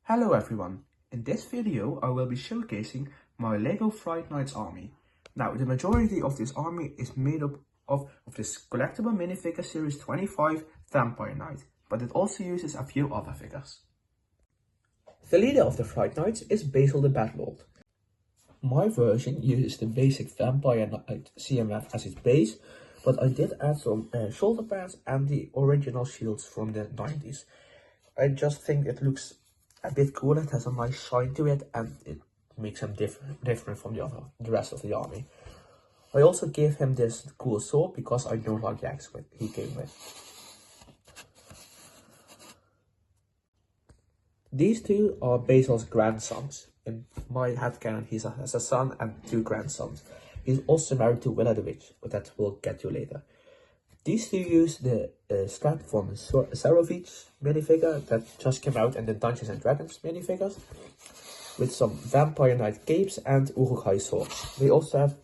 Hello everyone, in this video I will be showcasing my LEGO Fright Knights army. Now the majority of this army is made up of this collectible minifigure series 25 Vampire Knight, but it also uses a few other figures. The leader of the Fright Knights is Basil the Batlord. My version uses the basic Vampire Knight CMF as its base, but I did add some shoulder pads and the original shields from the 90s. I just think it looks a bit cool. It has a nice shine to it and it makes him different from the rest of the army. I also gave him this cool sword because I don't like the axe he came with. These two are Basil's grandsons. In my headcanon, he has a son and two grandsons. He's also married to Willa the Witch, but that we'll get to later. These two use the strap from Sarovich minifigure that just came out in the Dungeons and Dragons minifigures, with some Vampire Knight capes and Uruk-hai swords. They also have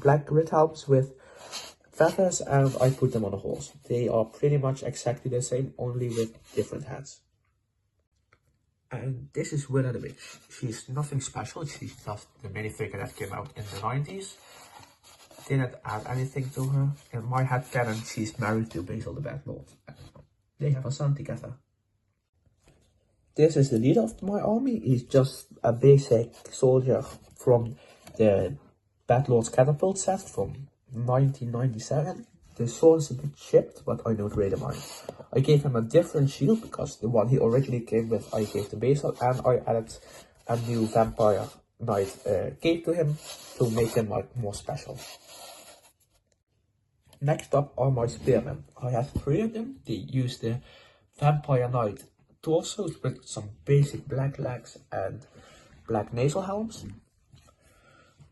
black grid helms with feathers, and I put them on a horse. They are pretty much exactly the same, only with different hats. And this is Willa the Witch. She's nothing special, she's just the minifigure that came out in the 90s. Didn't add anything to her. In my headcanon, she's married to Basil the Batlord. They have a son together. This is the leader of my army. He's just a basic soldier from the Batlord's catapult set from 1997. The sword is a bit chipped, but I don't really mind. I gave him a different shield because the one he originally came with I gave to Basil, and I added a new Vampire Knight cape to him to make him more special. Next up are my spearmen. I have 3 of them. They use the Vampire Knight torsos with some basic black legs and black nasal helms.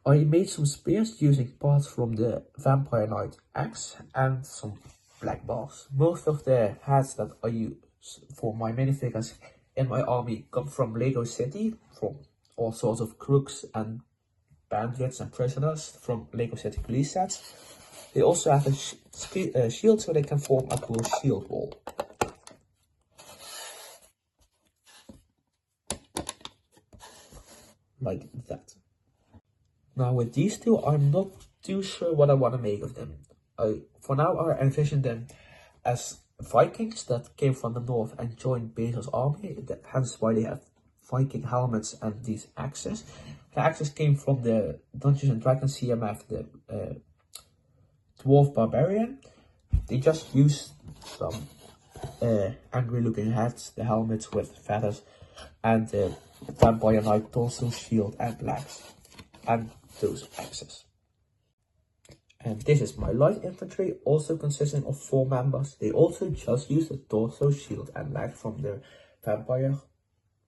I made some spears using parts from the Vampire Knight axe and some black bars. Most of the hats that I use for my minifigures in my army come from LEGO City, from all sorts of crooks and bandits and prisoners from LEGO City police sets. They also have a shield so they can form a cool shield wall. Like that. Now with these two, I'm not too sure what I want to make of them. For now, I envision them as Vikings that came from the north and joined Basil's army, hence why they have Viking helmets and these axes. The axes came from the Dungeons and Dragons CMF, the Dwarf Barbarian. They just use some angry looking hats, the helmets with feathers, and the Vampire Knight torso, shield and legs, and those axes. And this is my light infantry, also consisting of 4 members. They also just use the torso, shield and legs from the Vampire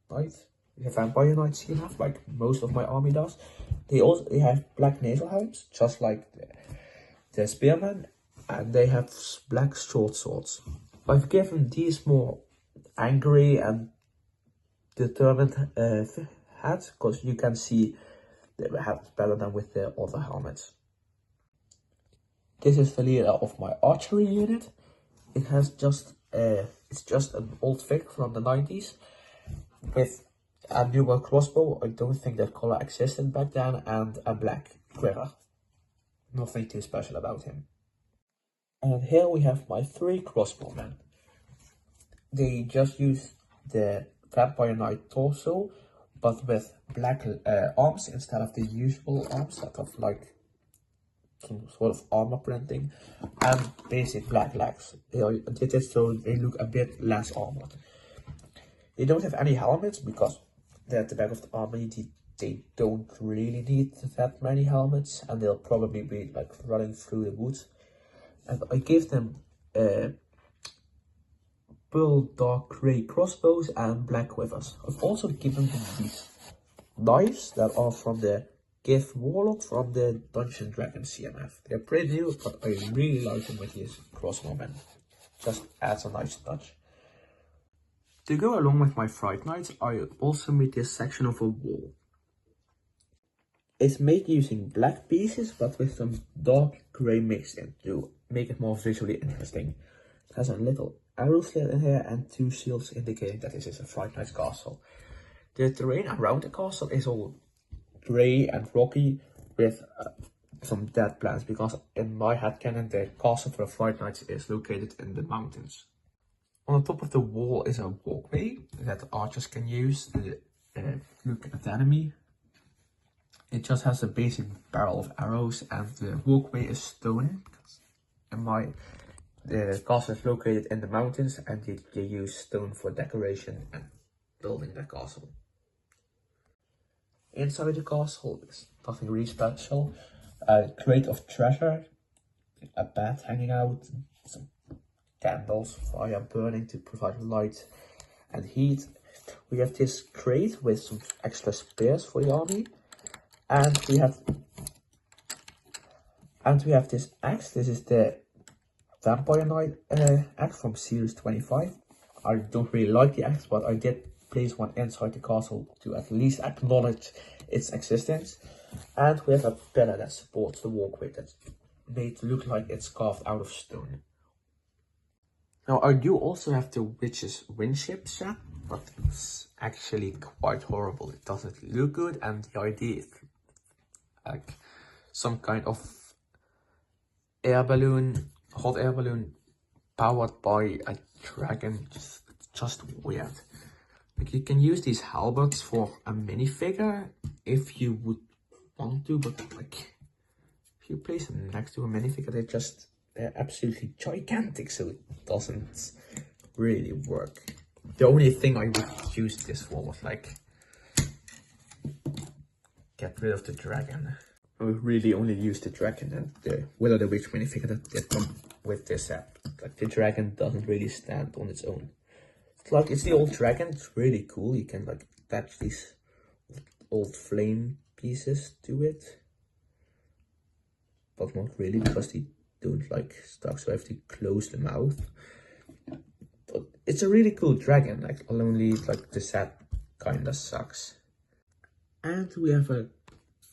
Knight. The Vampire Knights CMF, like most of my army does. They have black nasal helms, just like the spearmen, and they have black short swords. I've given these more angry and determined hats, because you can see they have better than with the other helmets. This is the leader of my archery unit. It has it's just an old fig from the 90s with a newer crossbow. I don't think that color existed back then, and a black quiver. Nothing too special about him. And here we have my 3 crossbowmen. They just use the Vampire Knight torso, but with black arms instead of the usual arms that have like some sort of armor printing, and basic black legs. I did it so they look a bit less armored. They don't have any helmets because they're at the back of the army. They don't really need that many helmets, and they'll probably be like running through the woods. And I gave them pearl dark grey crossbows and black quivers. I've also given them these knives that are from the Gift Warlock from the Dungeons and Dragons CMF. They're pretty new, but I really like them with these crossbowmen. Just adds a nice touch. To go along with my Fright Knights, I also made this section of a wall. It's made using black pieces, but with some dark grey mixed in to make it more visually interesting. It has a little arrows lit in here and 2 shields indicating that this is a Fright Knights castle. The terrain around the castle is all grey and rocky with some dead plants, because in my headcanon the castle for the Fright Knights is located in the mountains. On the top of the wall is a walkway that archers can use to look at the enemy. It just has a basic barrel of arrows, and the walkway is stone. The castle is located in the mountains, and you use stone for decoration and building the castle. Inside the castle is nothing really special. A crate of treasure, a bed hanging out, some candles, fire burning to provide light and heat. We have this crate with some extra spears for the army, and we have this axe. This is the Vampire Knight axe from series 25. I don't really like the axe, but I did place one inside the castle to at least acknowledge its existence. And we have a pillar that supports the walkway that's made to look like it's carved out of stone. Now I do also have the Witch's Windship set, but it's actually quite horrible. It doesn't look good, and the idea is like some kind of hot air balloon powered by a dragon. Just weird. Like, you can use these halberds for a minifigure if you would want to, but like if you place them next to a minifigure, they're absolutely gigantic, so it doesn't really work. The only thing I would use this for was like get rid of the dragon. I would really only use the dragon and the Will of the Witch minifigure that come with this set. Like, the dragon doesn't really stand on its own. It's the old dragon. It's really cool. You can like attach these old flame pieces to it, but not really, because they don't like stuck, so I have to close the mouth. But it's a really cool dragon. Like, only like the set kinda sucks. And we have a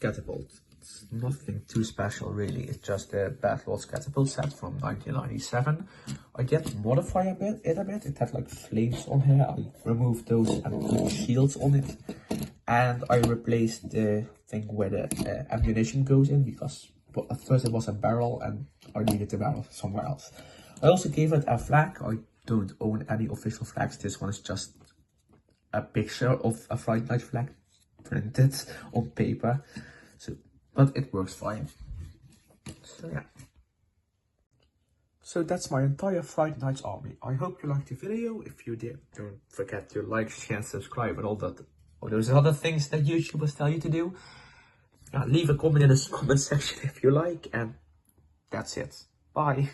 catapult. It's nothing too special really. It's just a Battlelord's catapult set from 1997. I did modify it a bit. It had like flames on here. I removed those and put shields on it. And I replaced the thing where the ammunition goes in, because at first it was a barrel and I needed the barrel somewhere else. I also gave it a flag. I don't own any official flags. This one is just a picture of a Fright Night flag printed on paper. But it works fine. So yeah. So that's my entire Fright Nights army. I hope you liked the video. If you did, don't forget to like, share, and subscribe, and all those other things that YouTubers tell you to do. Leave a comment in the comment section if you like, and that's it. Bye.